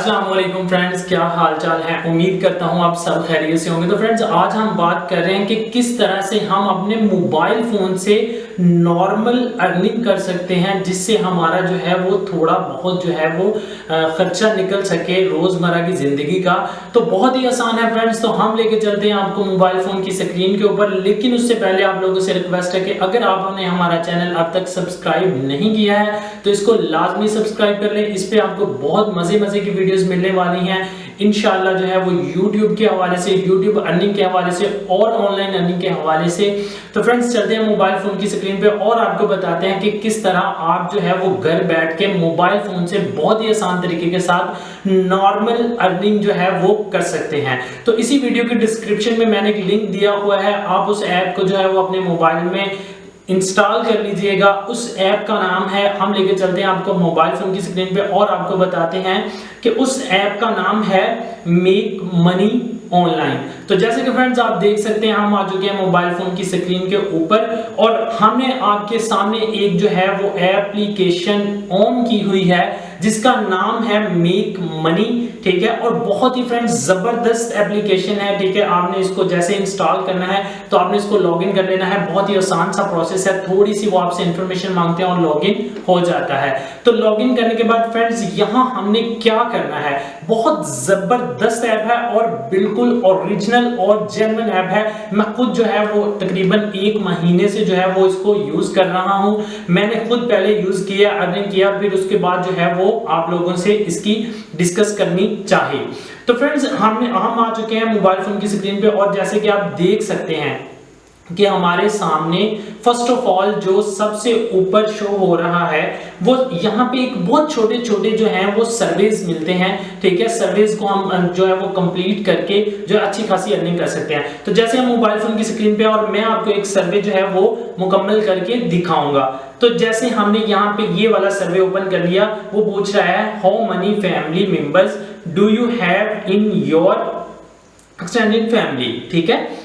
अस्सलाम वालेकुम फ्रेंड्स, क्या हाल चाल है। उम्मीद करता हूँ आप सब खैरियत से होंगे। तो फ्रेंड्स, आज हम बात कर रहे हैं कि किस तरह से हम अपने मोबाइल फोन से नॉर्मल अर्निंग कर सकते हैं, जिससे हमारा जो है वो थोड़ा बहुत जो है वो खर्चा निकल सके रोजमर्रा की जिंदगी का। तो बहुत ही आसान है फ्रेंड्स। तो हम लेके चलते हैं आपको मोबाइल फोन की स्क्रीन के ऊपर, लेकिन उससे पहले आप लोगों से रिक्वेस्ट है कि अगर आपने हमारा चैनल अब तक सब्सक्राइब नहीं किया है तो इसको लाजमी सब्सक्राइब कर लें। इस पे आपको बहुत मजे की वीडियोस मिलने वाली हैं इंशाल्लाह, जो है वो YouTube के हवाले से, YouTube अर्निंग के हवाले से और ऑनलाइन अर्निंग के हवाले से। तो फ्रेंड्स, चलते हैं मोबाइल फोन की स्क्रीन पे और आपको बताते हैं कि किस तरह आप जो है वो घर बैठ के मोबाइल फोन से बहुत ही आसान तरीके के साथ नॉर्मल अर्निंग जो है वो कर सकते हैं। तो इसी वीडियो के डिस्क्रिप्शन में मैंने एक लिंक दिया हुआ है, आप उस ऐप को जो है वो अपने मोबाइल में इंस्टॉल कर लीजिएगा। उस ऐप का नाम है, हम लेके चलते हैं आपको मोबाइल फोन की स्क्रीन पे और आपको बताते हैं कि उस ऐप का नाम है मेक मनी ऑनलाइन। तो जैसे कि फ्रेंड्स आप देख सकते हैं, हम आ चुके हैं मोबाइल फोन की स्क्रीन के ऊपर और हमने आपके सामने एक जो है वो एप्लीकेशन ऑन की हुई है जिसका नाम है मेक मनी, ठीक है। और बहुत ही फ्रेंड्स जबरदस्त एप्लीकेशन है, ठीक है। आपने इसको जैसे इंस्टॉल करना है तो आपने इसको लॉगिन कर लेना है। बहुत ही आसान सा प्रोसेस है, थोड़ी सी वो आपसे इंफॉर्मेशन मांगते हैं और लॉगिन हो जाता है। तो लॉगिन करने के बाद फ्रेंड्स यहां हमने क्या करना है, बहुत जबरदस्त ऐप है और बिल्कुल ओरिजिनल और जेन्युइन ऐप है। मैं खुद जो है वो तकरीबन 1 महीने से जो है वो इसको यूज कर रहा हूं। मैंने खुद पहले यूज किया, अर्निंग किया, फिर उसके बाद जो है वो आप लोगों से इसकी डिस्कस करनी चाहिए। तो फ्रेंड्स, हम आ चुके हैं मोबाइल फोन की स्क्रीन पे और जैसे कि आप देख सकते हैं कि हमारे सामने फर्स्ट ऑफ ऑल जो सबसे ऊपर शो हो रहा है वो यहाँ पे एक बहुत छोटे छोटे जो हैं वो सर्वेज मिलते हैं, ठीक है। सर्वेज को हम जो है वो कंप्लीट करके जो अच्छी खासी अर्निंग कर सकते हैं। तो जैसे हम मोबाइल फोन की स्क्रीन पे और मैं आपको एक सर्वे जो है वो मुकम्मल करके दिखाऊंगा। तो जैसे हमने यहाँ पे ये वाला सर्वे ओपन कर लिया, वो पूछ रहा है how many family members do you have in your extended family, ठीक है।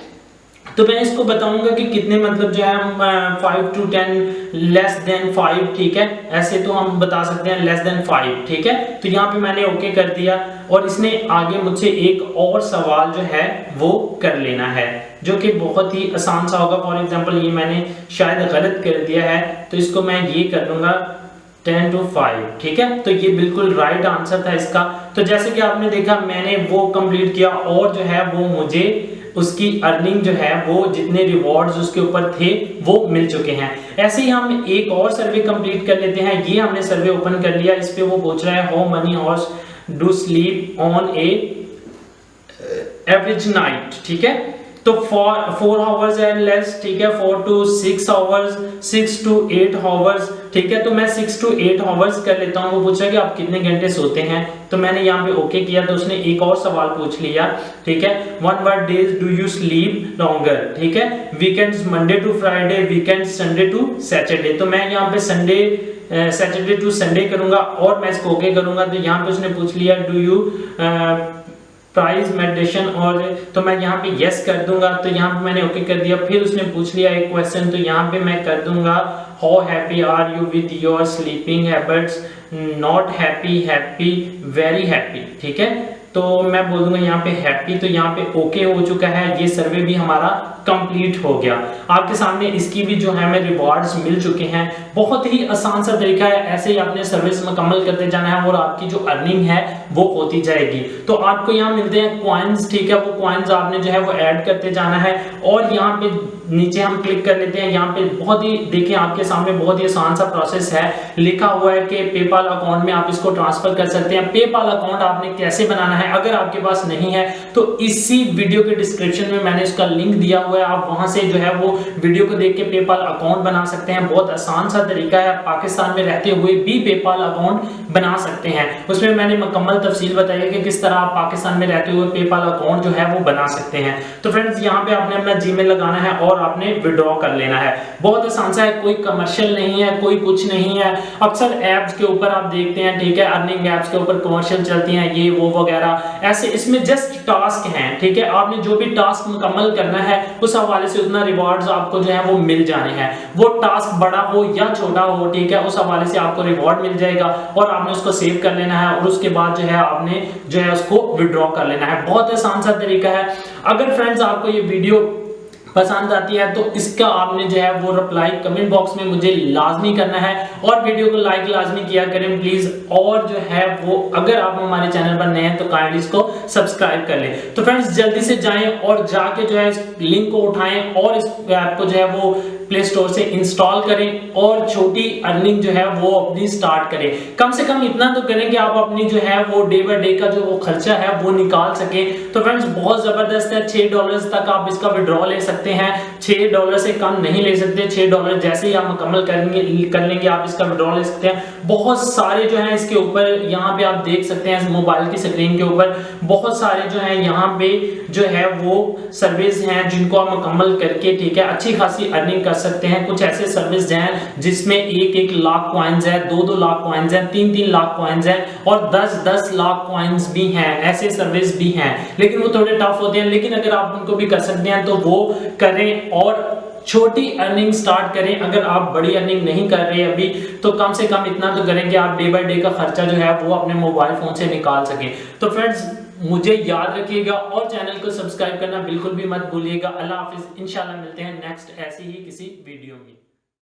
तो मैं इसको बताऊंगा कि कितने मतलब जो है हम 5 to 10 लेस देन 5, ठीक है। ऐसे तो हम बता सकते हैं लेस देन 5, ठीक है। तो यहाँ पे मैंने ओके कर दिया और इसने आगे मुझसे एक और सवाल जो है वो कर लेना है, जो कि बहुत ही आसान सा होगा। फॉर एग्जांपल ये मैंने शायद गलत कर दिया है, तो इसको मैं ये कर दूंगा 10 to 5, ठीक है। तो ये बिल्कुल राइट आंसर था इसका। तो जैसे कि आपने देखा, मैंने वो कंप्लीट किया और जो है वो मुझे उसकी अर्निंग जो है वो जितने रिवॉर्ड्स उसके ऊपर थे वो मिल चुके हैं। ऐसे ही हम एक और सर्वे कंप्लीट कर लेते हैं। ये हमने सर्वे ओपन कर लिया, इस पे वो पूछ रहा है how many horse do sleep on A average night, ठीक है। तो 4 आवर्स एंड लेस, ठीक है। 4 to 6 आवर्स, 6 to 8 आवर्स, ठीक है। तो मैं 6 to 8 आवर्स कर लेता हूँ। वो पूछा कि आप कितने घंटे सोते हैं, तो मैंने यहाँ पे ओके किया। तो उसने एक और सवाल पूछ लिया, ठीक है। 1 what days do you sleep longer, ठीक है। Weekends Monday to Friday, weekend Sunday to Saturday. तो मैं यहाँ पे संडे सैटरडे टू संडे करूंगा और मैं इसको ओके करूंगा। तो यहाँ पे उसने पूछ लिया डू यू प्राइस मेडिटेशन, और तो मैं यहाँ पे यस कर दूंगा। तो यहाँ पे मैंने ओके कर दिया। फिर उसने पूछ लिया एक क्वेश्चन, तो यहाँ पे मैं कर दूंगा how happy are you with your sleeping habits, not happy, happy, very happy, ठीक है। तो मैं बोल दूंगा यहाँ पे हैप्पी। तो यहाँ पे ओके हो चुका है, ये सर्वे भी हमारा कंप्लीट हो गया। आपके सामने इसकी भी जो है हमें रिवॉर्ड्स मिल चुके हैं। बहुत ही आसान सा तरीका है, ऐसे ही आपने सर्विस मुकम्मल करते जाना है और आपकी जो अर्निंग है वो होती जाएगी। तो आपको यहाँ मिलते हैं कॉइन्स, ठीक है। वो कॉइन्स आपने जो है वो ऐड करते जाना है और यहाँ पे नीचे हम क्लिक कर लेते हैं। यहाँ पे बहुत ही देखिए आपके सामने बहुत ही आसान सा प्रोसेस है, लिखा हुआ है कि पेपाल अकाउंट में आप इसको ट्रांसफर कर सकते हैं। पेपाल अकाउंट आपने कैसे बनाना है, अगर आपके पास नहीं है तो इसी वीडियो के डिस्क्रिप्शन में मैंने इसका लिंक दिया हुआ है, आप वहां से जो है वो वीडियो को देख के पेपाल अकाउंट बना सकते हैं। बहुत आसान सा तरीका है, पाकिस्तान में रहते हुए भी पेपाल अकाउंट बना सकते हैं। उसमें मैंने मुकम्मल तफसील बताई है कि किस तरह आप पाकिस्तान में रहते हुए पेपाल अकाउंट जो है वो बना सकते हैं। तो फ्रेंड्स, यहाँ पे आपने अपना जीमेल लगाना है और आपने विड्रॉ कर लेना है। बहुत आसान सा है, कोई कमर्शियल नहीं है, कोई कुछ नहीं है। अक्सर ऐप्स के ऊपर ऊपर आप देखते हैं, ठीक है, अर्निंग ऐप्स के ऊपर कमर्शियल चलती हैं, ये वो वगैरह ऐसे। इसमें जस्ट टास्क हैं, ठीक है, आपने जो भी टास्क मुकम्मल करना है उस हवाले से उतना रिवॉर्ड्स आपको जो है वो मिल जाने हैं। वो टास्क बड़ा हो या छोटा हो, ठीक है, उस हवाले से आपको रिवॉर्ड मिल जाएगा और आपने उसको सेव कर लेना है और उसके बाद जो है आपने जो है उसको विड्रॉ कर लेना है। बहुत आसान सा तरीका है। अगर फ्रेंड्स आपको ये वीडियो पसंद आती है तो इसका आपने जो है वो रिप्लाई कमेंट बॉक्स में मुझे लाजमी करना है और वीडियो को लाइक लाजमी किया करें प्लीज। और जो है वो अगर आप हमारे चैनल पर नए हैं तो काइंडली इसको सब्सक्राइब कर लें। तो फ्रेंड्स जल्दी से जाएं और जाके जो है इस लिंक को उठाएं और इस ऐप को जो है वो प्ले स्टोर से इंस्टॉल करें और छोटी अर्निंग जो है वो अपनी स्टार्ट करें। कम से कम इतना तो करें कि आप अपनी जो है वो डे बाय डे का जो वो खर्चा है वो निकाल सकें। तो फ्रेंड्स बहुत जबरदस्त है, $6 तक आप इसका विड्रॉ ले सकते हैं। $6 से कम नहीं ले सकते। $6 जैसे ही आप मुकम्मल कर लेंगे आप इसका विड्रॉ ले सकते हैं। बहुत सारे जो है इसके ऊपर यहाँ पे आप देख सकते हैं मोबाइल की स्क्रीन के ऊपर बहुत सारे जो है यहाँ पे जो है वो सर्विस हैं जिनको आप मुकम्मल करके, ठीक है, अच्छी खासी अर्निंग कर सकते हैं। कुछ ऐसे सर्विस हैं जिसमें 1-1 लाख कॉइन्स है, 2-2 लाख कॉइन्स है, 3-3 लाख कॉइन्स है और 10-10 लाख कॉइन्स भी हैं। ऐसे सर्विस भी हैं लेकिन वो थोड़े टफ होते हैं, लेकिन अगर आप उनको भी कर सकते हैं तो वो करें और छोटी अर्निंग स्टार्ट करें। अगर आप बड़ी अर्निंग नहीं कर रहे अभी तो कम से कम इतना तो करें कि आप डे बाय डे का खर्चा जो है वो अपने मोबाइल फोन से निकाल सकें। तो फ्रेंड्स मुझे याद रखिएगा और चैनल को सब्सक्राइब करना बिल्कुल भी मत भूलिएगा। अल्लाह हाफिज, इंशाल्लाह मिलते हैं नेक्स्ट ऐसी ही किसी वीडियो में।